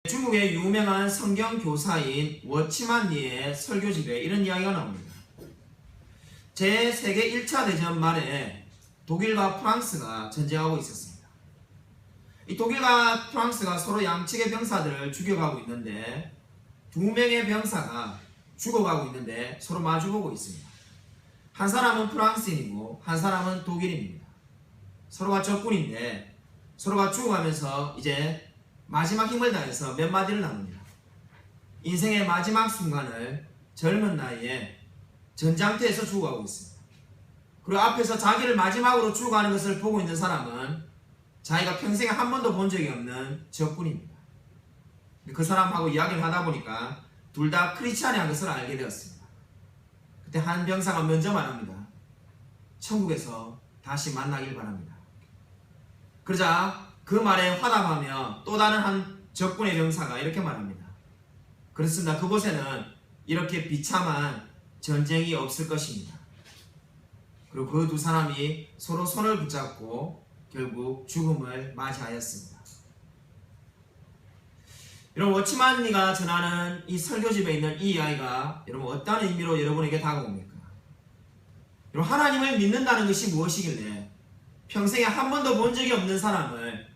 중국의 유명한 성경 교사인 워치만 리의 설교집에 이런 이야기가 나옵니다. 제2차 1차 대전 말에 독일과 프랑스가 전쟁하고 있었습니다. 이 독일과 프랑스가 서로 양측의 병사들을 죽여가고 있는데 두 명의 병사가 죽어가고 있는데 서로 마주보고 있습니다. 한 사람은 프랑스인이고 한 사람은 독일인입니다. 서로가 적군인데 서로가 죽어가면서 이제 마지막 힘을 다해서 몇 마디를 나눕니다. 인생의 마지막 순간을 젊은 나이에 전장터에서 죽어가고 있습니다. 그리고 앞에서 자기를 마지막으로 죽어가는 것을 보고 있는 사람은 자기가 평생에 한 번도 본 적이 없는 적군입니다. 그 사람하고 이야기를 하다 보니까 둘 다 크리스찬이라는 것을 알게 되었습니다. 그때 한 병사가 먼저 말합니다. 천국에서 다시 만나길 바랍니다. 그러자 그 말에 화답하며 또 다른 한 적군의 병사가 이렇게 말합니다. 그렇습니다. 그곳에는 이렇게 비참한 전쟁이 없을 것입니다. 그리고 그 두 사람이 서로 손을 붙잡고 결국 죽음을 맞이하였습니다. 여러분, 워치만 리가 전하는 이 설교집에 있는 이 이야기가 여러분 어떤 의미로 여러분에게 다가옵니까? 여러분, 하나님을 믿는다는 것이 무엇이길래 평생에 한 번도 본 적이 없는 사람을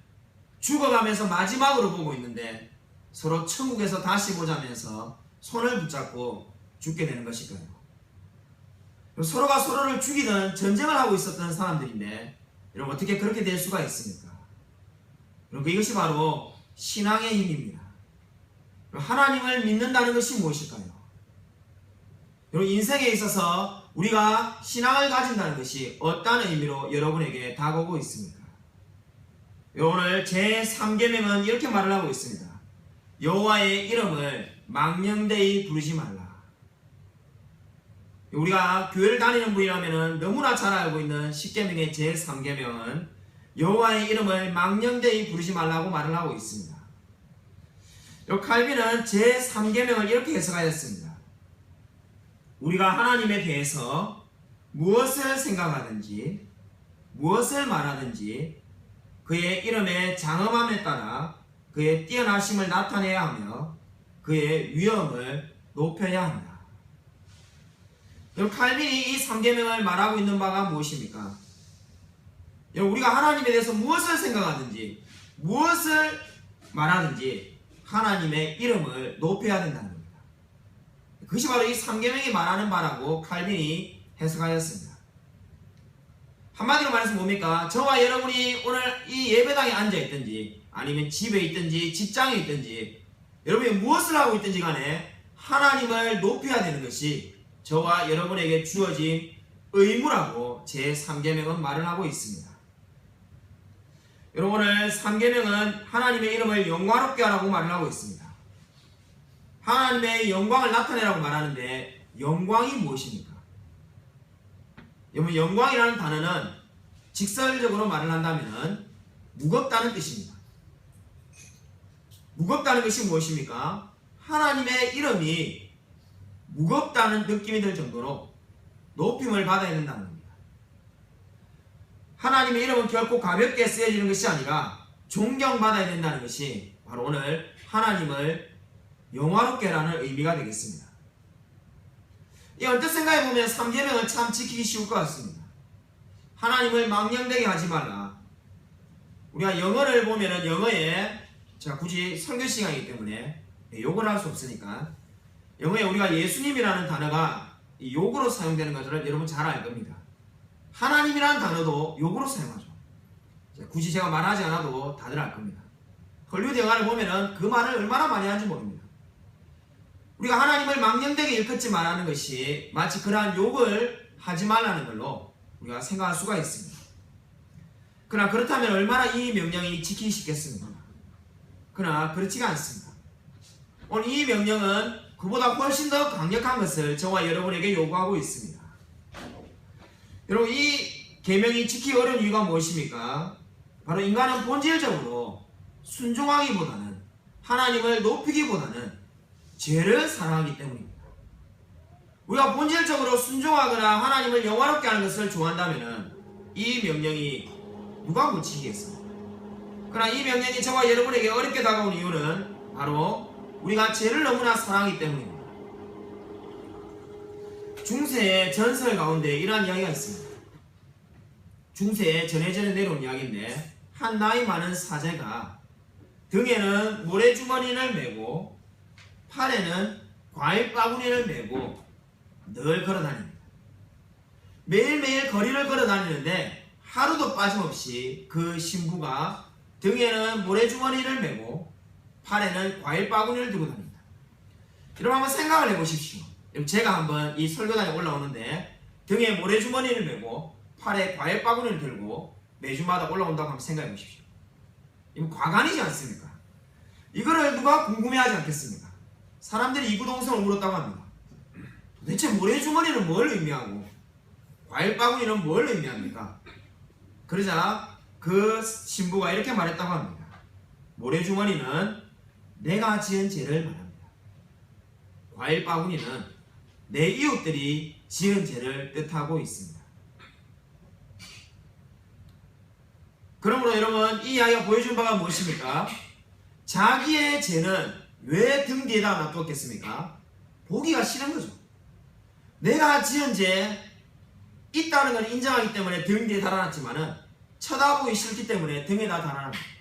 죽어가면서 마지막으로 보고 있는데 서로 천국에서 다시 보자면서 손을 붙잡고 죽게 되는 것일까요? 서로가 서로를 죽이던 전쟁을 하고 있었던 사람들인데 여러분 어떻게 그렇게 될 수가 있습니까? 여러분, 이것이 바로 신앙의 힘입니다. 하나님을 믿는다는 것이 무엇일까요? 여러분, 인생에 있어서 우리가 신앙을 가진다는 것이 어떤 의미로 여러분에게 다가오고 있습니까? 오늘 제3계명은 이렇게 말을 하고 있습니다. 여호와의 이름을 망령되이 부르지 말라. 우리가 교회를 다니는 분이라면 너무나 잘 알고 있는 10계명의 제3계명은 여호와의 이름을 망령되이 부르지 말라고 말을 하고 있습니다. 칼빈은 제3계명을 이렇게 해석하였습니다. 우리가 하나님에 대해서 무엇을 생각하든지 무엇을 말하든지 그의 이름의 장엄함에 따라 그의 뛰어나심을 나타내야 하며 그의 위엄을 높여야 한다. 칼빈이 이 3계명을 말하고 있는 바가 무엇입니까? 우리가 하나님에 대해서 무엇을 생각하든지 무엇을 말하든지 하나님의 이름을 높여야 된다는 겁니다. 그것이 바로 이 3계명이 말하는 바라고 칼빈이 해석하였습니다. 한마디로 말해서 뭡니까? 저와 여러분이 오늘 이 예배당에 앉아있든지 아니면 집에 있든지 직장에 있든지 여러분이 무엇을 하고 있든지 간에 하나님을 높여야 되는 것이 저와 여러분에게 주어진 의무라고 제3계명은 말을 하고 있습니다. 여러분, 오늘 3계명은 하나님의 이름을 영광롭게 하라고 말을 하고 있습니다. 하나님의 영광을 나타내라고 말하는데 영광이 무엇입니까? 여러분, 영광이라는 단어는 직설적으로 말을 한다면 무겁다는 뜻입니다. 무겁다는 것이 무엇입니까? 하나님의 이름이 무겁다는 느낌이 들 정도로 높임을 받아야 된다는 겁니다. 하나님의 이름은 결코 가볍게 쓰여지는 것이 아니라 존경받아야 된다는 것이 바로 오늘 하나님을 영화롭게 하라는 의미가 되겠습니다. 이 언뜻 생각해보면 3계명은 참 지키기 쉬울 것 같습니다. 하나님을 망령되게 하지 말라. 우리가 영어를 보면은 영어에 제가 굳이 설교 시간이기 때문에 욕을 할 수 없으니까 영어에 우리가 예수님이라는 단어가 욕으로 사용되는 것을 여러분 잘 알 겁니다. 하나님이라는 단어도 욕으로 사용하죠. 굳이 제가 말하지 않아도 다들 알 겁니다. 헐리우드 영화를 보면은 그 말을 얼마나 많이 하는지 모릅니다. 우리가 하나님을 망령되게 일컫지 말라는 것이 마치 그러한 욕을 하지 말라는 걸로 우리가 생각할 수가 있습니다. 그러나 그렇다면 얼마나 이 명령이 지키기 쉽겠습니까? 그러나 그렇지가 않습니다. 오늘 이 명령은 그보다 훨씬 더 강력한 것을 저와 여러분에게 요구하고 있습니다. 여러분, 이 계명이 지키기 어려운 이유가 무엇입니까? 바로 인간은 본질적으로 순종하기보다는 하나님을 높이기보다는 죄를 사랑하기 때문입니다. 우리가 본질적으로 순종하거나 하나님을 영화롭게 하는 것을 좋아한다면 이 명령이 누가 못 지키겠습니까? 그러나 이 명령이 저와 여러분에게 어렵게 다가온 이유는 바로 우리가 죄를 너무나 사랑하기 때문입니다. 중세의 전설 가운데 이러한 이야기가 있습니다. 중세에 전해전해 내려온 이야기인데, 한 나이 많은 사제가 등에는 모래주머니를 메고 팔에는 과일 바구니를 메고 늘 걸어다닙니다. 매일매일 거리를 걸어다니는데 하루도 빠짐없이 그 신부가 등에는 모래주머니를 메고 팔에는 과일 바구니를 들고 다닙니다. 여러분 한번 생각을 해보십시오. 제가 한번 이 설교단에 올라오는데 등에 모래주머니를 메고 팔에 과일 바구니를 들고 매주마다 올라온다고 한번 생각해 보십시오. 이거 과간이지 않습니까? 이거를 누가 궁금해하지 않겠습니까? 사람들이 이구동성을 물었다고 합니다. 도대체 모래주머니는 뭘 의미하고 과일 바구니는 뭘 의미합니까? 그러자 그 신부가 이렇게 말했다고 합니다. 모래주머니는 내가 지은 죄를 말합니다. 과일 바구니는 내 이웃들이 지은 죄를 뜻하고 있습니다. 그러므로 여러분, 이 이야기가 보여준 바가 무엇입니까? 자기의 죄는 왜 등 뒤에다 놔두었겠습니까? 보기가 싫은 거죠. 내가 지은 죄 있다는 걸 인정하기 때문에 등 뒤에 달아놨지만은 쳐다보기 싫기 때문에 등에다 달아놨습니다.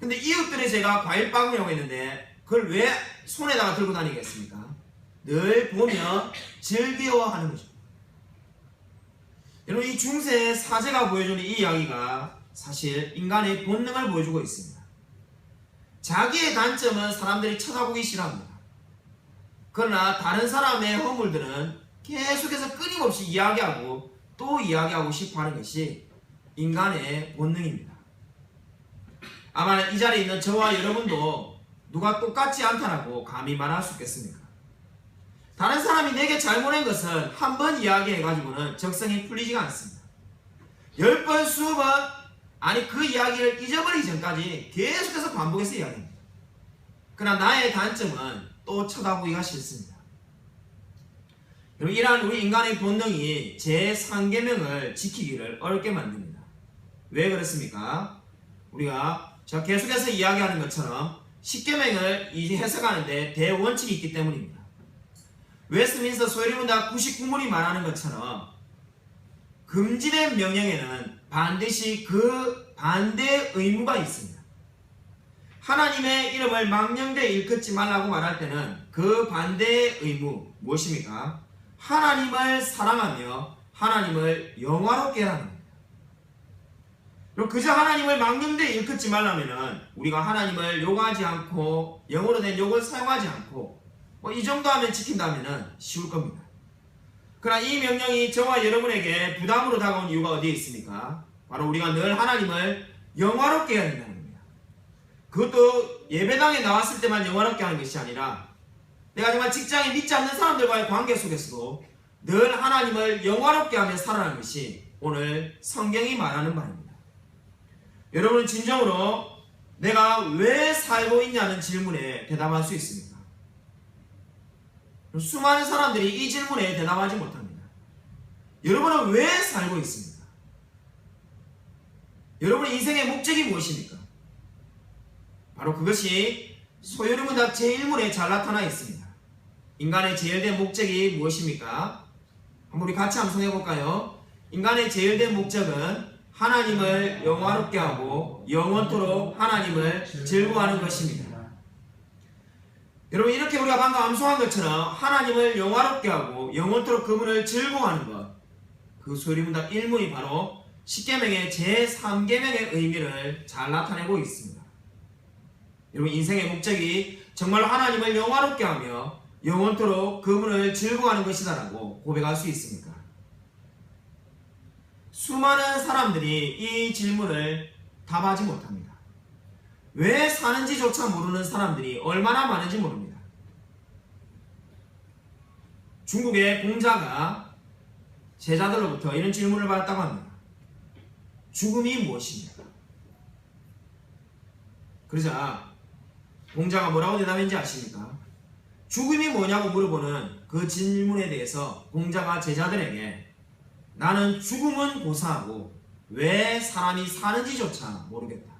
근데 이웃들의 죄가 과일 바구니라고 했는데 그걸 왜 손에다가 들고 다니겠습니까? 늘 보며 즐겨하는 거죠. 여러분, 이 중세의 사제가 보여주는 이 이야기가 사실 인간의 본능을 보여주고 있습니다. 자기의 단점은 사람들이 쳐다보기 싫어합니다. 그러나 다른 사람의 허물들은 계속해서 끊임없이 이야기하고 또 이야기하고 싶어하는 것이 인간의 본능입니다. 아마 이 자리에 있는 저와 여러분도 누가 똑같지 않다라고 감히 말할 수 있겠습니까? 다른 사람이 내게 잘못한 것은 한 번 이야기해가지고는 적성이 풀리지가 않습니다. 10번, 20번, 아니 그 이야기를 잊어버리기 전까지 계속해서 반복해서 이야기합니다. 그러나 나의 단점은 또 쳐다보기가 싫습니다. 이러한 우리 인간의 본능이 제3계명을 지키기를 어렵게 만듭니다. 왜 그렇습니까? 우리가 제가 계속해서 이야기하는 것처럼 10계명을 해석하는데 대원칙이 있기 때문입니다. 웨스트민스터 소요리문답 99문이 말하는 것처럼 금지된 명령에는 반드시 그 반대의 의무가 있습니다. 하나님의 이름을 망령되이 일컫지 말라고 말할 때는 그 반대의 의무 무엇입니까? 하나님을 사랑하며 하나님을 영화롭게 하는 겁니다. 그리고 그저 하나님을 망령되이 일컫지 말라면은 우리가 하나님을 욕하지 않고 영어로 된 욕을 사용하지 않고 이 정도 하면 지킨다면 쉬울 겁니다. 그러나 이 명령이 저와 여러분에게 부담으로 다가온 이유가 어디에 있습니까? 바로 우리가 늘 하나님을 영화롭게 해야 된다는 겁니다. 그것도 예배당에 나왔을 때만 영화롭게 하는 것이 아니라 내가 정말 직장에 믿지 않는 사람들과의 관계 속에서도 늘 하나님을 영화롭게 하며 살아가는 것이 오늘 성경이 말하는 바입니다. 여러분은 진정으로 내가 왜 살고 있냐는 질문에 대답할 수 있습니까? 수많은 사람들이 이 질문에 대답하지 못합니다. 여러분은 왜 살고 있습니까? 여러분의 인생의 목적이 무엇입니까? 바로 그것이 소요리문답 제1문에 잘 나타나 있습니다. 인간의 제일된 목적이 무엇입니까? 한번 우리 같이 암송해 볼까요? 인간의 제일된 목적은 하나님을 영화롭게 하고 영원토록 하나님을 즐거워하는 것입니다. 여러분, 이렇게 우리가 방금 암송한 것처럼 하나님을 영화롭게 하고 영원토록 그분을 즐거워하는 것, 그 소요리문답 1문이 바로 10계명의 제3계명의 의미를 잘 나타내고 있습니다. 여러분, 인생의 목적이 정말 하나님을 영화롭게 하며 영원토록 그분을 즐거워하는 것이다라고 고백할 수 있습니까? 수많은 사람들이 이 질문을 답하지 못합니다. 왜 사는지조차 모르는 사람들이 얼마나 많은지 모릅니다. 중국의 공자가 제자들로부터 이런 질문을 받았다고 합니다. 죽음이 무엇입니까? 그러자 공자가 뭐라고 대답했는지 아십니까? 죽음이 뭐냐고 물어보는 그 질문에 대해서 공자가 제자들에게 나는 죽음은 고사하고 왜 사람이 사는지조차 모르겠다.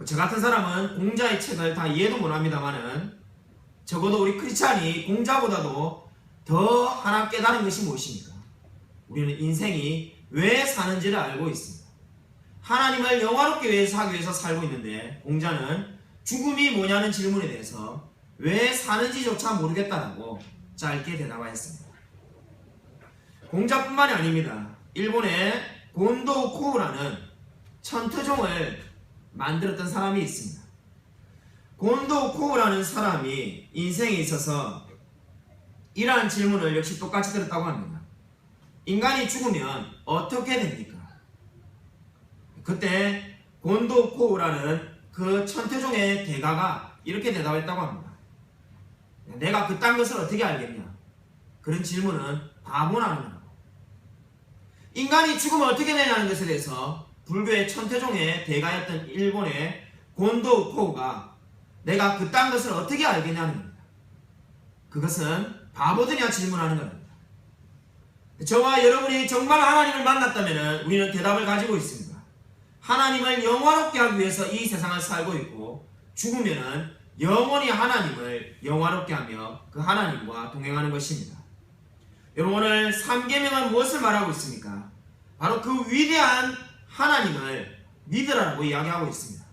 저 같은 사람은 공자의 책을 다 이해도 못합니다만은 적어도 우리 크리스찬이 공자보다도 더 하나 깨달은 것이 무엇입니까? 우리는 인생이 왜 사는지를 알고 있습니다. 하나님을 영화롭게 위해서 하기 위해서 살고 있는데 공자는 죽음이 뭐냐는 질문에 대해서 왜 사는지조차 모르겠다라고 짧게 대답하였습니다. 공자뿐만이 아닙니다. 일본의 곤도 코우라는 천태종을 만들었던 사람이 있습니다. 곤도 코우라는 사람이 인생에 있어서 이러한 질문을 역시 똑같이 들었다고 합니다. 인간이 죽으면 어떻게 됩니까? 그때 곤도 코우라는 그 천태종의 대가가 이렇게 대답했다고 합니다. 내가 그딴 것을 어떻게 알겠냐? 그런 질문은 바보라는 거라고. 인간이 죽으면 어떻게 되냐는 것에 대해서 불교의 천태종의 대가였던 일본의 곤도 코우가 내가 그딴 것을 어떻게 알겠냐는 겁니다. 그것은 바보들이야 질문하는 겁니다. 저와 여러분이 정말 하나님을 만났다면 우리는 대답을 가지고 있습니다. 하나님을 영화롭게 하기 위해서 이 세상을 살고 있고 죽으면은 영원히 하나님을 영화롭게 하며 그 하나님과 동행하는 것입니다. 여러분 오늘 3계명은 무엇을 말하고 있습니까? 바로 그 위대한 하나님을 믿으라고 이야기하고 있습니다.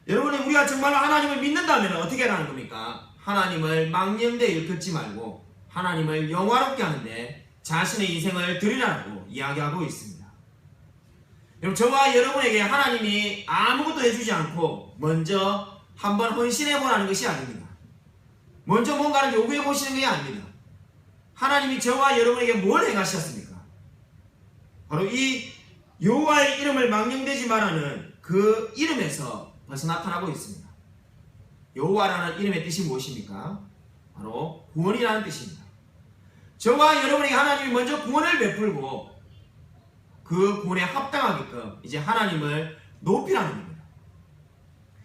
여러분이 우리가 정말로 하나님을 믿는다면 어떻게 하라는 겁니까? 하나님을 망령되이 일컫지 말고 하나님을 영화롭게 하는데 자신의 인생을 드리라고 이야기하고 있습니다. 여러분 저와 여러분에게 하나님이 아무것도 해주지 않고 먼저 한번 헌신해보라는 것이 아닙니다. 먼저 뭔가를 요구해보시는 게 아닙니다. 하나님이 저와 여러분에게 뭘 행하셨습니까? 바로 이 여호와의 이름을 망령되지 말라는 그 이름에서 벌써 나타나고 있습니다. 여호와라는 이름의 뜻이 무엇입니까? 바로 구원이라는 뜻입니다. 저와 여러분에게 하나님이 먼저 구원을 베풀고 그 구원에 합당하게끔 이제 하나님을 높이라는 겁니다.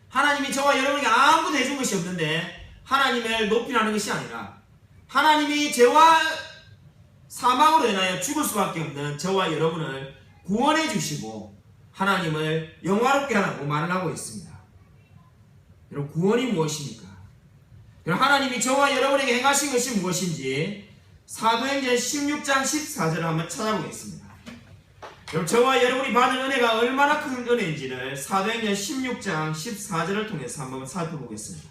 하나님이 저와 여러분에게 아무것도 해준 것이 없는데 하나님을 높이라는 것이 아니라 하나님이 죄와 사망으로 인하여 죽을 수밖에 없는 저와 여러분을 구원해 주시고 하나님을 영화롭게 하라고 말을 하고 있습니다. 여러분 구원이 무엇입니까? 여러분 하나님이 저와 여러분에게 행하신 것이 무엇인지 사도행전 16장 14절을 한번 찾아보겠습니다. 여러분 저와 여러분이 받은 은혜가 얼마나 큰 은혜인지를 사도행전 16장 14절을 통해서 한번 살펴보겠습니다.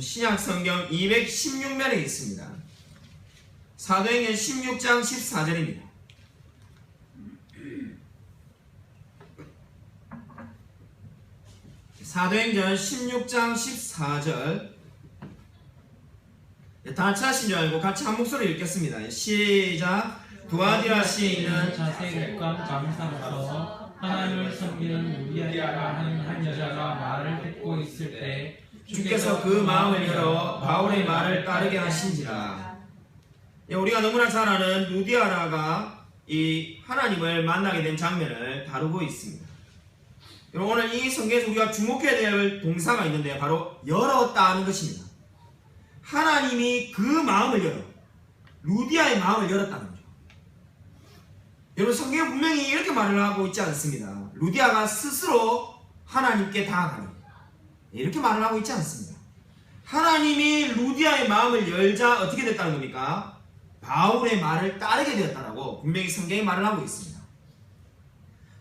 신약성경 216면에 있습니다. 사도행전 16장 14절입니다. 사도행전 16장 14절 다 같이 하신 줄 알고 같이 한 목소리로 읽겠습니다. 시작. 두아디라시에 있는 자색국감 감사로서 하나님을 섬기는 루디아가 하는 한 여자가 말을 듣고 있을 때 주께서 그 마음을 열어 바울의 말을 따르게 하신지라. 우리가 너무나 잘 아는 루디아라가 이 하나님을 만나게 된 장면을 다루고 있습니다. 오늘 이 성경에서 우리가 주목해야 될 동사가 있는데 바로 열었다 하는 것입니다. 하나님이 그 마음을 열어 루디아의 마음을 열었다는 거죠. 여러분 성경은 분명히 이렇게 말을 하고 있지 않습니다. 루디아가 스스로 하나님께 다가가는 이렇게 말을 하고 있지 않습니다. 하나님이 루디아의 마음을 열자 어떻게 됐다는 겁니까? 바울의 말을 따르게 되었다라고 분명히 성경이 말을 하고 있습니다.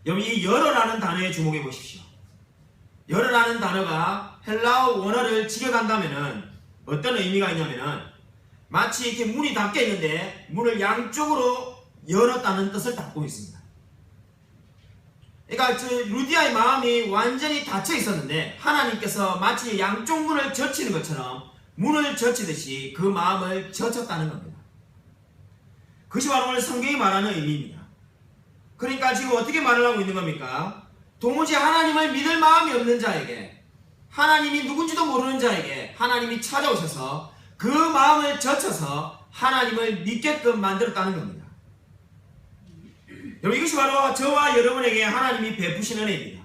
여러분 이 열어라는 단어에 주목해 보십시오. 열어라는 단어가 헬라어 원어를 직역한다면은 어떤 의미가 있냐면은 마치 이렇게 문이 닫혀 있는데 문을 양쪽으로 열었다는 뜻을 담고 있습니다. 그러니까 루디아의 마음이 완전히 닫혀 있었는데 하나님께서 마치 양쪽 문을 젖히는 것처럼 문을 젖히듯이 그 마음을 젖혔다는 겁니다. 그것이 바로 오늘 성경이 말하는 의미입니다. 그러니까 지금 어떻게 말을 하고 있는 겁니까? 도무지 하나님을 믿을 마음이 없는 자에게 하나님이 누군지도 모르는 자에게 하나님이 찾아오셔서 그 마음을 젖혀서 하나님을 믿게끔 만들었다는 겁니다. 여러분 이것이 바로 저와 여러분에게 하나님이 베푸신 은혜입니다.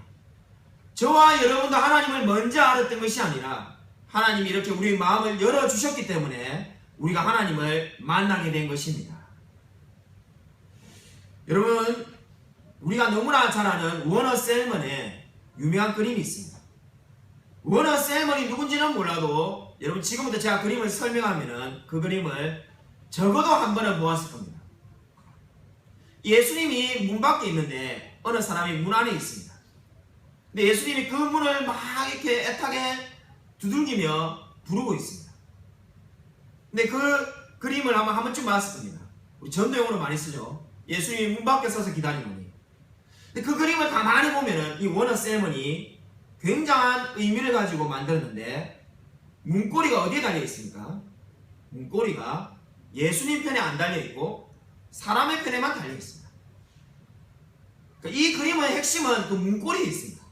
저와 여러분도 하나님을 먼저 알았던 것이 아니라 하나님이 이렇게 우리의 마음을 열어주셨기 때문에 우리가 하나님을 만나게 된 것입니다. 여러분 우리가 너무나 잘 아는 워너 셀먼의 유명한 그림이 있습니다. 워너 셀먼이 누군지는 몰라도 여러분 지금부터 제가 그림을 설명하면은 그 그림을 적어도 한 번은 보았을 겁니다. 예수님이 문 밖에 있는데 어느 사람이 문 안에 있습니다. 근데 예수님이 그 문을 막 이렇게 애타게 두들기며 부르고 있습니다. 근데 그 그림을 아마 한 번쯤 봤을 겁니다. 우리 전도용어로 많이 쓰죠. 예수님이 문 밖에 서서 기다리노니. 근데 그 그림을 가만히 보면은 이 워너 셀먼이 굉장한 의미를 가지고 만들었는데 문고리가 어디에 달려 있습니까? 문고리가 예수님 편에 안 달려 있고 사람의 편에만 달려 있습니다. 그러니까 이 그림의 핵심은 그 문고리에 있습니다.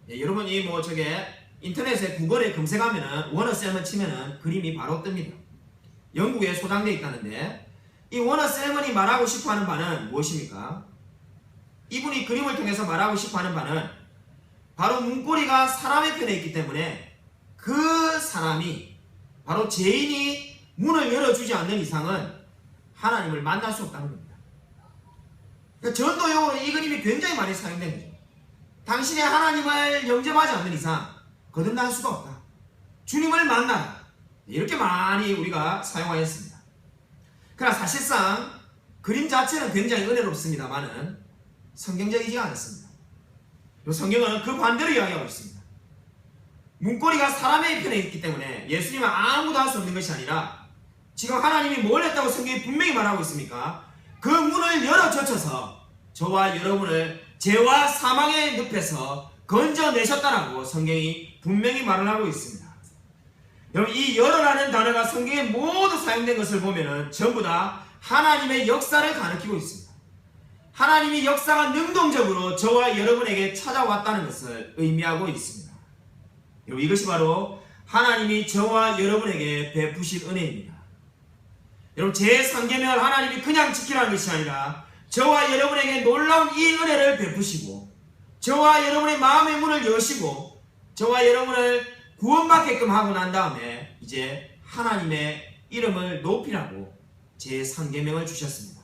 예, 여러분이 뭐 저게 인터넷에 구글에 검색하면은 워너 셀먼 치면은 그림이 바로 뜹니다. 영국에 소장되어 있다는데 이 워너 셀먼이 말하고 싶어하는 바는 무엇입니까? 이분이 그림을 통해서 말하고 싶어하는 바는 바로 문고리가 사람의 편에 있기 때문에 그 사람이 바로 죄인이 문을 열어주지 않는 이상은 하나님을 만날 수 없다는 겁니다. 그러니까 전도용어로 이 그림이 굉장히 많이 사용된 거죠. 당신이 하나님을 영접하지 않는 이상 거듭날 수가 없다. 주님을 만나라. 이렇게 많이 우리가 사용하였습니다. 그러나 사실상 그림 자체는 굉장히 은혜롭습니다만은 성경적이지 않습니다. 성경은 그 반대로 이야기하고 있습니다. 문고리가 사람의 편에 있기 때문에 예수님은 아무도 할 수 없는 것이 아니라 지금 하나님이 뭘 했다고 성경이 분명히 말하고 있습니까? 그 문을 열어젖혀서 저와 여러분을 죄와 사망의 늪에서 건져내셨다라고 성경이 분명히 말을 하고 있습니다. 여러분 이 열어라는 단어가 성경에 모두 사용된 것을 보면은 전부 다 하나님의 역사를 가리키고 있습니다. 하나님의 역사가 능동적으로 저와 여러분에게 찾아왔다는 것을 의미하고 있습니다. 여러분 이것이 바로 하나님이 저와 여러분에게 베푸신 은혜입니다. 여러분 제3계명을 하나님이 그냥 지키라는 것이 아니라 저와 여러분에게 놀라운 이 은혜를 베푸시고 저와 여러분의 마음의 문을 여시고 저와 여러분을 구원받게끔 하고 난 다음에 이제 하나님의 이름을 높이라고 제3계명을 주셨습니다.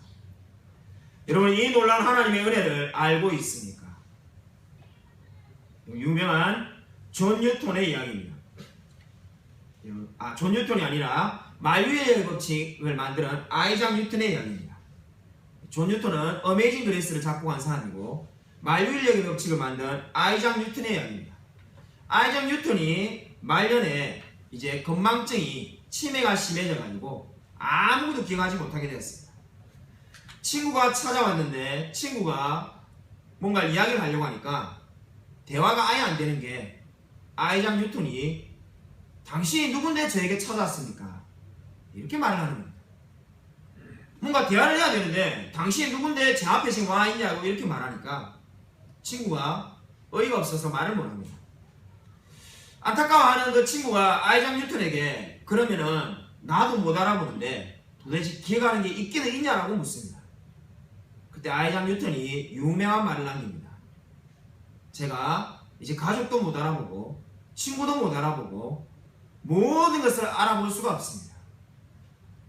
여러분 이 놀라운 하나님의 은혜를 알고 있습니까? 유명한 존 뉴턴의 이야기입니다. 존 뉴턴이 아니라 만유인력의 법칙을 만든 아이작 뉴턴의 이야기입니다. 존 뉴턴은 어메이징 그레이스를 작곡한 사람이고 만유인력의 법칙을 만든 아이작 뉴턴의 이야기입니다. 아이작 뉴턴이 말년에 이제 건망증이 치매가 심해져 가지고 아무것도 기억하지 못하게 되었습니다. 친구가 찾아왔는데 친구가 뭔가 이야기를 하려고 하니까 대화가 아예 안 되는 게 아이작 뉴턴이 당신이 누군데 저에게 찾아왔습니까? 이렇게 말을 하는 겁니다. 뭔가 대화를 해야 되는데 당신이 누군데 제 앞에 지금 와 있냐고 이렇게 말하니까 친구가 어이가 없어서 말을 못합니다. 안타까워하는 그 친구가 아이작 뉴턴에게 그러면은 나도 못 알아보는데 도대체 기억하는 게 있기는 있냐라고 묻습니다. 그때 아이작 뉴턴이 유명한 말을 남깁니다. 제가 이제 가족도 못 알아보고 친구도 못 알아보고 모든 것을 알아볼 수가 없습니다.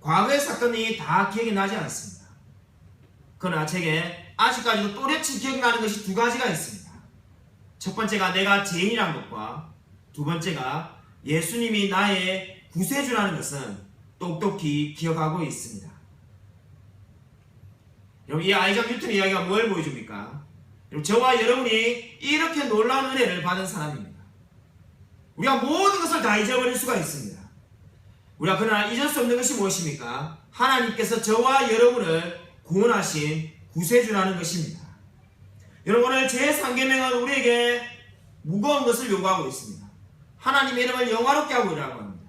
과거의 사건이 다 기억이 나지 않습니다. 그러나 제게 아직까지도 또렷이 기억나는 것이 두 가지가 있습니다. 첫 번째가 내가 죄인이란 것과 두 번째가 예수님이 나의 구세주라는 것은 똑똑히 기억하고 있습니다. 여러분 이 아이작 뉴턴의 이야기가 뭘 보여줍니까? 여러분, 저와 여러분이 이렇게 놀라운 은혜를 받은 사람입니다. 우리가 모든 것을 다 잊어버릴 수가 있습니다. 우리가 그러나 잊을 수 없는 것이 무엇입니까? 하나님께서 저와 여러분을 구원하신 구세주라는 것입니다. 여러분 오늘 제3계명은 우리에게 무거운 것을 요구하고 있습니다. 하나님의 이름을 영화롭게 하고 이라고 합니다.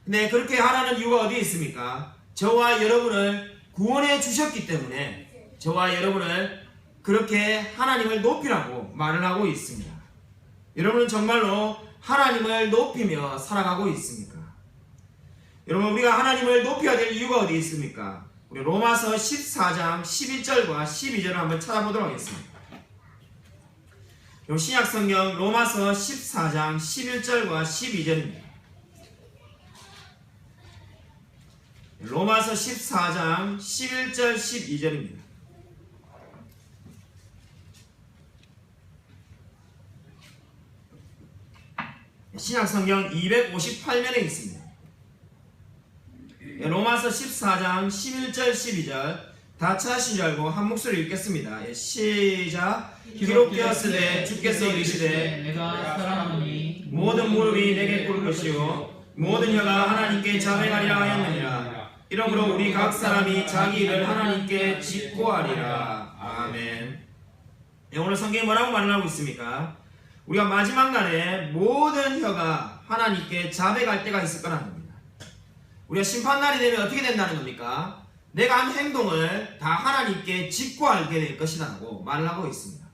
근데 그렇게 하라는 이유가 어디에 있습니까? 저와 여러분을 구원해 주셨기 때문에 저와 여러분을 그렇게 하나님을 높이라고 말을 하고 있습니다. 여러분은 정말로 하나님을 높이며 살아가고 있습니까? 여러분 우리가 하나님을 높여야 될 이유가 어디 있습니까? 우리 로마서 14장 11절과 12절을 한번 찾아보도록 하겠습니다. 신약성경 로마서 14장 11절과 12절입니다. 로마서 14장 11절 12절입니다. 신약성경 258면에 있습니다. 로마서 14장 11절 12절 다 찾으신 줄 알고 한 목소리 읽겠습니다. 시작. 기록되었으되 주께서 이르시되 내가 사랑하니 모든 무릎이 내게 꿇을 것이요 모든 혀가 하나님께 자백하리라 하였느니라. 이러므로 우리 각 사람이 자기 일을 하나님께 직고하리라. 아멘. 오늘 성경이 뭐라고 말하고 있습니까? 우리가 마지막 날에 모든 혀가 하나님께 자백할 때가 있을 거라는 겁니다. 우리가 심판날이 되면 어떻게 된다는 겁니까? 내가 한 행동을 다 하나님께 직고하게 될 것이라고 말을 하고 있습니다.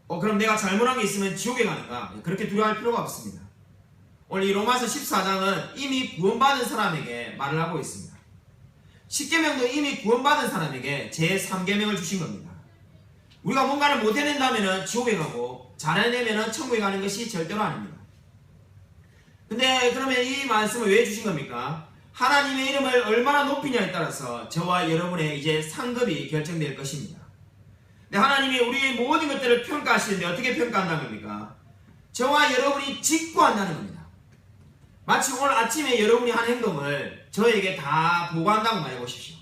그럼 내가 잘못한 게 있으면 지옥에 가는가? 그렇게 두려워할 필요가 없습니다. 오늘 이 로마서 14장은 이미 구원받은 사람에게 말을 하고 있습니다. 10계명도 이미 구원받은 사람에게 제3계명을 주신 겁니다. 우리가 뭔가를 못 해낸다면 지옥에 가고 잘해내면 천국에 가는 것이 절대로 아닙니다. 근데 그러면 이 말씀을 왜 주신 겁니까? 하나님의 이름을 얼마나 높이냐에 따라서 저와 여러분의 이제 상급이 결정될 것입니다. 근데 하나님이 우리의 모든 것들을 평가하시는데 어떻게 평가한다는 겁니까? 저와 여러분이 직고한다는 겁니다. 마치 오늘 아침에 여러분이 한 행동을 저에게 다 보고한다고 말해보십시오.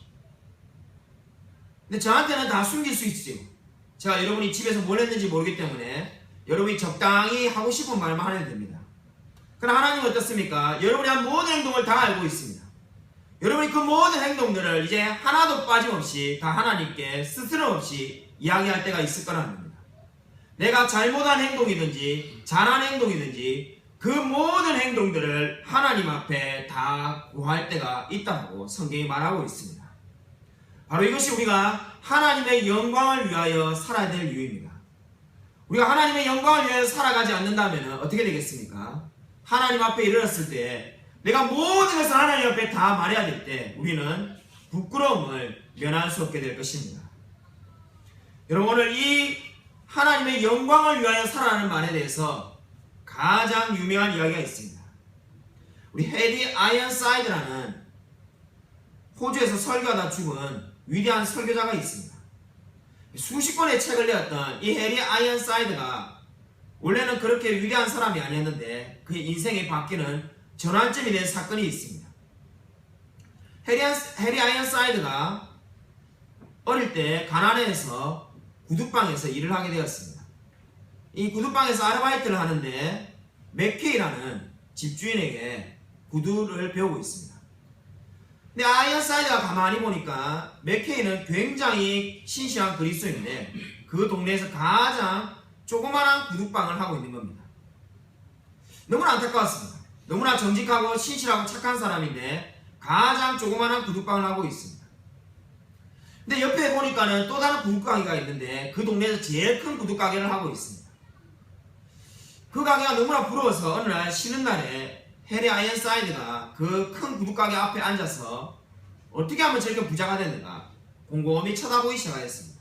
근데 저한테는 다 숨길 수 있지요. 제가 여러분이 집에서 뭘 했는지 모르기 때문에 여러분이 적당히 하고 싶은 말만 하면 됩니다. 그러나 하나님은 어떻습니까? 여러분이 한 모든 행동을 다 알고 있습니다. 여러분이 그 모든 행동들을 이제 하나도 빠짐없이 다 하나님께 스스럼 없이 이야기할 때가 있을 거라는 겁니다. 내가 잘못한 행동이든지 잘한 행동이든지 그 모든 행동들을 하나님 앞에 다 고할 때가 있다고 성경이 말하고 있습니다. 바로 이것이 우리가 하나님의 영광을 위하여 살아야 될 이유입니다. 우리가 하나님의 영광을 위하여 살아가지 않는다면 어떻게 되겠습니까? 하나님 앞에 이르렀을 때 내가 모든 것을 하나님 앞에 다 말해야 될 때 우리는 부끄러움을 면할 수 없게 될 것입니다. 여러분, 오늘 이 하나님의 영광을 위하여 살아가는 말에 대해서 가장 유명한 이야기가 있습니다. 우리 해리 아이언사이드라는 호주에서 설교하다 죽은 위대한 설교자가 있습니다. 수십 권의 책을 내었던 이 해리 아이언사이드가 원래는 그렇게 위대한 사람이 아니었는데 그의 인생이 바뀌는 전환점이 된 사건이 있습니다. 해리 아이언사이드가 어릴 때 가나안에서 구두방에서 일을 하게 되었습니다. 이 구두방에서 아르바이트를 하는데 맥케이라는 집주인에게 구두를 배우고 있습니다. 근데 아이언사이드가 가만히 보니까 맥케이는 굉장히 신실한 그리스도인데 그 동네에서 가장 조그마한 구두방을 하고 있는 겁니다. 너무나 안타까웠습니다. 너무나 정직하고 신실하고 착한 사람인데 가장 조그마한 구두방을 하고 있습니다. 근데 옆에 보니까는 또 다른 구두가게가 있는데 그 동네에서 제일 큰 구두가게를 하고 있습니다. 그 가게가 너무나 부러워서 어느 날 쉬는 날에 해리 아이언사이드가 그 큰 구두가게 앞에 앉아서 어떻게 하면 저렇게 부자가 됐는가 곰곰이 쳐다보기 시작했습니다.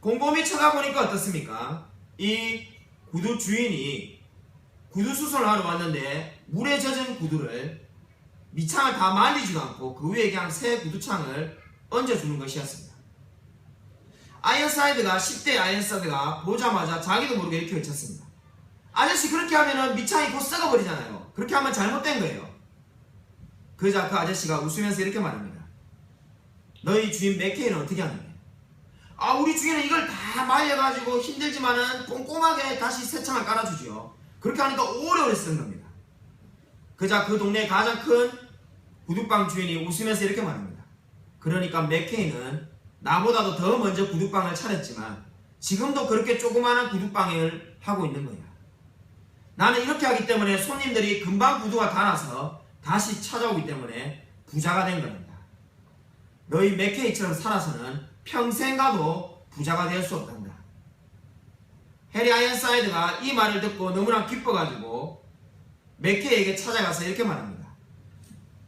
곰곰이 쳐다보니까 어떻습니까? 이 구두 주인이 구두 수선을 하러 왔는데 물에 젖은 구두를 밑창을 다 말리지도 않고 그 위에 그냥 새 구두창을 얹어주는 것이었습니다. 아이언사이드가 10대 아이언사이드가 보자마자 자기도 모르게 이렇게 외쳤습니다. 아저씨, 그렇게 하면은 밑창이 곧 썩어버리잖아요. 그렇게 하면 잘못된 거예요. 그러자 그 아저씨가 웃으면서 이렇게 말합니다. 너희 주인 맥케이는 어떻게 하는 거예요? 우리 주인은 이걸 다 말려가지고 힘들지만은 꼼꼼하게 다시 새 창을 깔아주지요. 그렇게 하니까 오래오래 쓰는 겁니다. 그러자 그 동네의 가장 큰 구두방 주인이 웃으면서 이렇게 말합니다. 그러니까 맥케이는 나보다도 더 먼저 구두방을 차렸지만 지금도 그렇게 조그마한 구두방을 하고 있는 거야. 나는 이렇게 하기 때문에 손님들이 금방 구두가 닳아서 다시 찾아오기 때문에 부자가 된 겁니다. 너희 맥케이처럼 살아서는 평생 가도 부자가 될 수 없단다. 해리 아이언사이드가 이 말을 듣고 너무나 기뻐가지고 맥케이에게 찾아가서 이렇게 말합니다.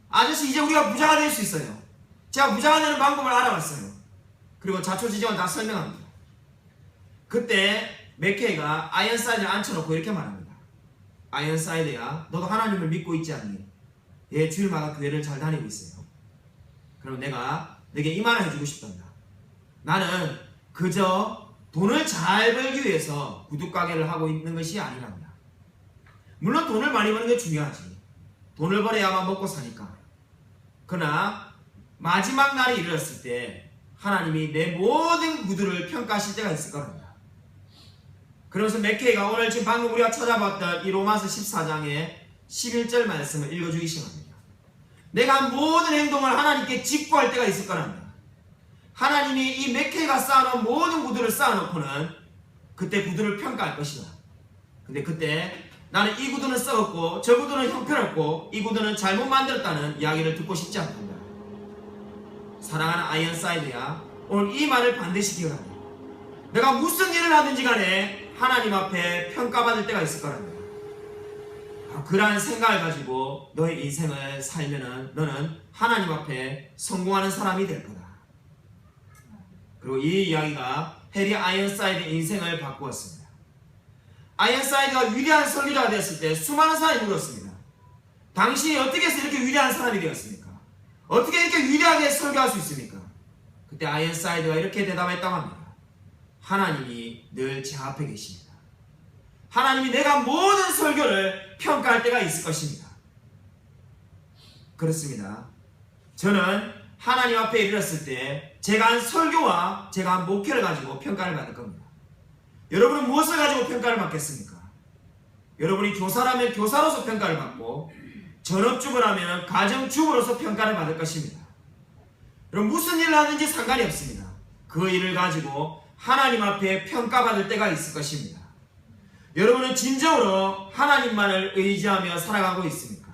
아저씨, 이제 우리가 부자가 될 수 있어요. 제가 부자가 되는 방법을 알아봤어요. 그리고 자초지종을 다 설명합니다. 그때 맥케이가 아이언사이드를 앉혀놓고 이렇게 말합니다. 아이언사이드야, 너도 하나님을 믿고 있지 않니? 얘 주일마다 교회를 잘 다니고 있어요. 그럼 내가 너에게 이 말을 해주고 싶단다. 나는 그저 돈을 잘 벌기 위해서 구두가게를 하고 있는 것이 아니란다. 물론 돈을 많이 버는 게 중요하지. 돈을 벌어야만 먹고 사니까. 그러나 마지막 날이 이르렀을 때 하나님이 내 모든 구두를 평가하실 때가 있을 겁니다. 그러면서 맥케이가 오늘 지금 방금 우리가 찾아봤던 이 로마서 14장의 11절 말씀을 읽어주기 시작합니다. 내가 한 모든 행동을 하나님께 직구할 때가 있을 거랍니다. 하나님이 이 맥케이가 쌓아놓은 모든 구두를 쌓아놓고는 그때 구두를 평가할 것이다. 근데 그때 나는 이 구두는 썩었고 저 구두는 형편없고 이 구두는 잘못 만들었다는 이야기를 듣고 싶지 않습니다. 사랑하는 아이언사이드야, 오늘 이 말을 반드시 기억하라. 내가 무슨 일을 하든지 간에 하나님 앞에 평가받을 때가 있을 거랍니다. 그러한 생각을 가지고 너의 인생을 살면은 너는 하나님 앞에 성공하는 사람이 될 거다. 그리고 이 이야기가 해리 아이언사이드의 인생을 바꾸었습니다. 아이언사이드가 위대한 설교자가 되었을 때 수많은 사람이 물었습니다. 당신이 어떻게 해서 이렇게 위대한 사람이 되었습니까? 어떻게 이렇게 위대하게 설교할 수 있습니까? 그때 아이언사이드가 이렇게 대답했다고 합니다. 하나님이 늘 제 앞에 계십니다. 하나님이 내가 모든 설교를 평가할 때가 있을 것입니다. 그렇습니다. 저는 하나님 앞에 이르렀을 때 제가 한 설교와 제가 한 목회를 가지고 평가를 받을 겁니다. 여러분은 무엇을 가지고 평가를 받겠습니까? 여러분이 교사라면 교사로서 평가를 받고 전업주부라면 가정주부로서 평가를 받을 것입니다. 여러분 무슨 일을 하든지 상관이 없습니다. 그 일을 가지고 하나님 앞에 평가받을 때가 있을 것입니다. 여러분은 진정으로 하나님만을 의지하며 살아가고 있습니까?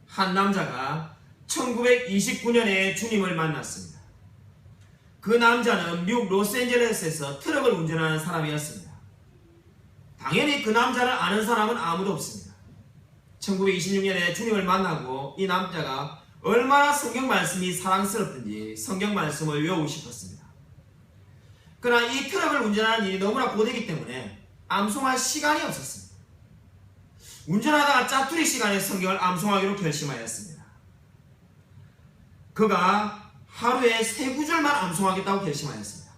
한 남자가 1929년에 주님을 만났습니다. 그 남자는 미국 로스앤젤레스에서 트럭을 운전하는 사람이었습니다. 당연히 그 남자를 아는 사람은 아무도 없습니다. 1926년에 주님을 만나고 이 남자가 얼마나 성경 말씀이 사랑스럽든지 성경 말씀을 외우고 싶었습니다. 그러나 이 트럭을 운전하는 일이 너무나 고되기 때문에 암송할 시간이 없었습니다. 운전하다가 짜투리 시간에 성경을 암송하기로 결심하였습니다. 그가 하루에 3구절만 암송하겠다고 결심하였습니다.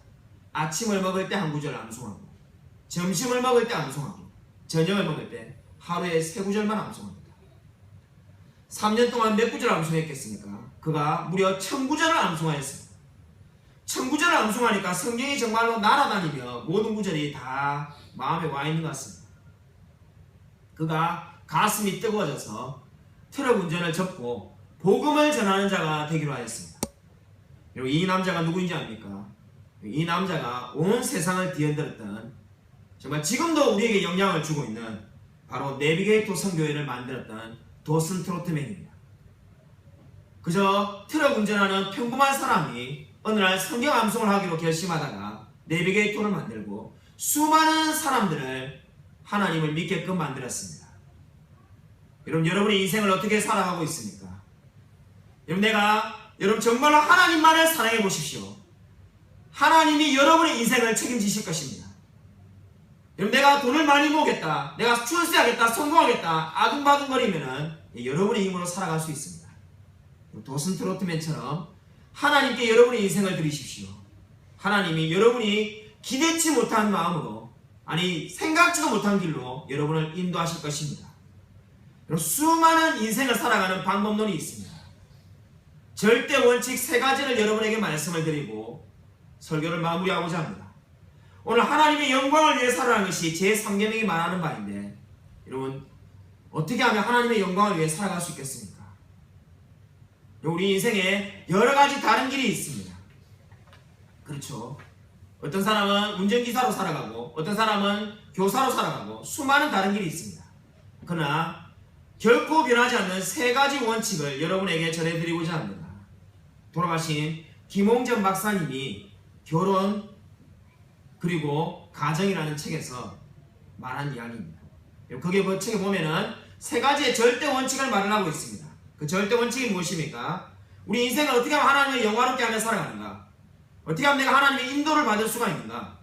아침을 먹을 때 한 구절 암송하고, 점심을 먹을 때 암송하고, 저녁을 먹을 때 하루에 3구절만 암송합니다. 3년 동안 몇 구절 암송했겠습니까? 그가 무려 1000구절을 암송하였습니다. 1000구절을 암송하니까 성경이 정말로 날아다니며 모든 구절이 다 마음에 와 있는 것 같습니다. 그가 가슴이 뜨거워져서 트럭 운전을 접고 복음을 전하는 자가 되기로 하였습니다. 여러분, 이 남자가 누구인지 압니까? 이 남자가 온 세상을 뒤흔들었던, 정말 지금도 우리에게 영향을 주고 있는 바로 내비게이터 선교회를 만들었던 도슨 트로트맨입니다. 그저 트럭 운전하는 평범한 사람이 어느 날 성경 암송을 하기로 결심하다가 내비게이터를 만들고 수많은 사람들을 하나님을 믿게끔 만들었습니다. 여러분, 여러분의 인생을 어떻게 살아가고 있습니까? 여러분 정말로 하나님만을 사랑해 보십시오. 하나님이 여러분의 인생을 책임지실 것입니다. 여러분, 내가 돈을 많이 모으겠다, 내가 출세하겠다, 성공하겠다 아둥바둥거리면은 여러분의 힘으로 살아갈 수 있습니다. 도슨 트로트맨처럼 하나님께 여러분의 인생을 드리십시오. 하나님이 여러분이 기대치 못한 마음으로, 아니 생각지도 못한 길로 여러분을 인도하실 것입니다. 여러분, 수많은 인생을 살아가는 방법론이 있습니다. 절대 원칙 3가지를 여러분에게 말씀을 드리고 설교를 마무리하고자 합니다. 오늘 하나님의 영광을 위해 살아가는 것이 제3계명이 말하는 바인데, 여러분 어떻게 하면 하나님의 영광을 위해 살아갈 수 있겠습니까? 우리 인생에 여러가지 다른 길이 있습니다. 그렇죠? 어떤 사람은 운전기사로 살아가고, 어떤 사람은 교사로 살아가고, 수많은 다른 길이 있습니다. 그러나 결코 변하지 않는 3가지 원칙을 여러분에게 전해드리고자 합니다. 돌아가신 김홍전 박사님이 결혼 그리고 가정이라는 책에서 말한 이야기입니다. 거기에 그 책에 보면은 3가지의 절대 원칙을 말을 하고 있습니다. 그 절대 원칙이 무엇입니까? 우리 인생을 어떻게 하면 하나님을 영화롭게 하며 살아가는가? 어떻게 하면 내가 하나님의 인도를 받을 수가 있는가?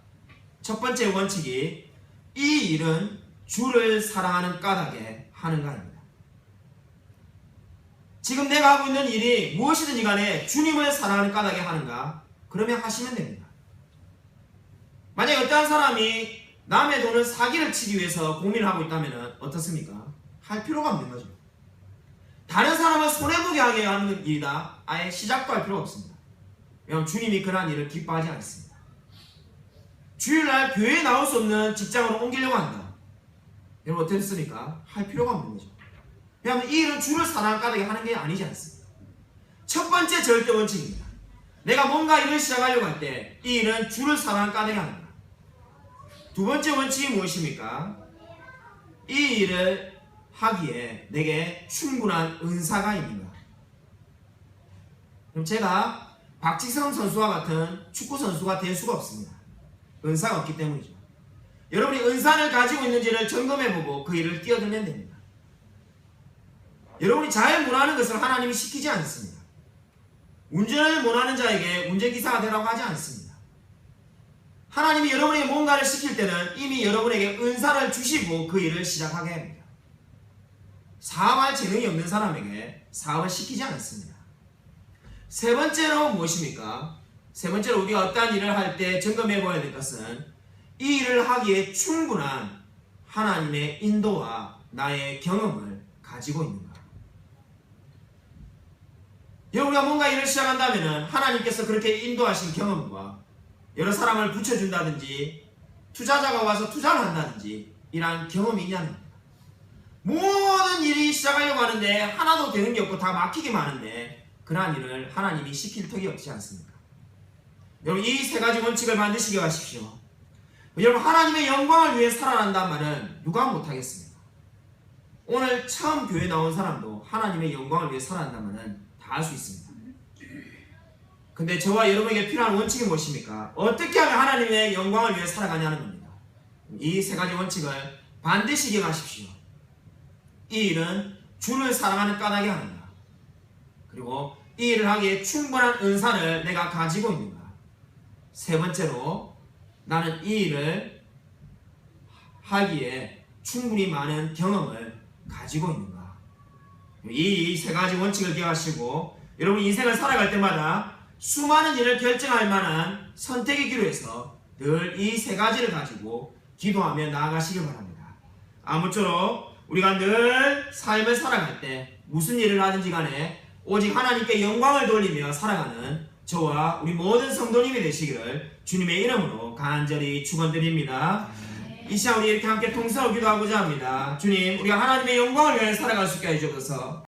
첫 번째 원칙이 이 일은 주를 사랑하는 까닭에 하는가입니다. 지금 내가 하고 있는 일이 무엇이든지 간에 주님을 사랑하는 까닭에 하는가? 그러면 하시면 됩니다. 만약에 어떠한 사람이 남의 돈을 사기를 치기 위해서 고민을 하고 있다면 어떻습니까? 할 필요가 없는 거죠. 다른 사람을 손해보게 하게 하는 일이다. 아예 시작도 할 필요가 없습니다. 왜냐하면 주님이 그러한 일을 기뻐하지 않습니다. 주일날 교회에 나올 수 없는 직장으로 옮기려고 한다. 여러분 어떻습니까? 할 필요가 없는 거죠. 왜냐하면 이 일은 주를 사랑하는 까닭에 하는 게 아니지 않습니다. 첫 번째 절대 원칙입니다. 내가 뭔가 일을 시작하려고 할 때 이 일은 주를 사랑하는 까닭에 하는 다. 두 번째 원칙이 무엇입니까? 이 일을 하기에 내게 충분한 은사가 있는가. 그럼 제가 박지성 선수와 같은 축구 선수가 될 수가 없습니다. 은사가 없기 때문이죠. 여러분이 은사를 가지고 있는지를 점검해보고 그 일을 뛰어들면 됩니다. 여러분이 잘 못하는 것을 하나님이 시키지 않습니다. 운전을 못하는 자에게 운전기사가 되라고 하지 않습니다. 하나님이 여러분에게 뭔가를 시킬 때는 이미 여러분에게 은사를 주시고 그 일을 시작하게 합니다. 사업할 재능이 없는 사람에게 사업을 시키지 않습니다. 세 번째로 무엇입니까? 세 번째로 우리가 어떠한 일을 할 때 점검해 보아야 될 것은 이 일을 하기에 충분한 하나님의 인도와 나의 경험을 가지고 있는가. 우리가 뭔가 일을 시작한다면 하나님께서 그렇게 인도하신 경험과 여러 사람을 붙여준다든지 투자자가 와서 투자를 한다든지 이러한 경험이 있냐는 겁니다. 모든 일이 시작하려고 하는데 하나도 되는 게 없고 다 막히기만 하는데 그러한 일을 하나님이 시킬 턱이 없지 않습니까? 여러분 이 세 가지 원칙을 만드시게 하십시오. 여러분 하나님의 영광을 위해 살아난다는 말은 누가 못하겠습니까? 오늘 처음 교회 나온 사람도 하나님의 영광을 위해 살아난다는 말은 다 할 수 있습니다. 근데 저와 여러분에게 필요한 원칙이 무엇입니까? 어떻게 하면 하나님의 영광을 위해 살아가냐는 겁니다. 이 세 가지 원칙을 반드시 기억하십시오. 이 일은 주를 사랑하는 까닭에 하는가. 그리고 이 일을 하기에 충분한 은사를 내가 가지고 있는가. 세 번째로 나는 이 일을 하기에 충분히 많은 경험을 가지고 있는가. 이 세 가지 원칙을 기억하시고 여러분 인생을 살아갈 때마다 수많은 일을 결정할 만한 선택의 기로에서 늘 이 세 가지를 가지고 기도하며 나아가시길 바랍니다. 아무쪼록 우리가 늘 삶을 살아갈 때 무슨 일을 하든지 간에 오직 하나님께 영광을 돌리며 살아가는 저와 우리 모든 성도님이 되시기를 주님의 이름으로 간절히 축원드립니다. 이 시간 우리 이렇게 함께 통성으로 기도하고자 합니다. 주님, 우리가 하나님의 영광을 위해 살아갈 수 있게 해주셔서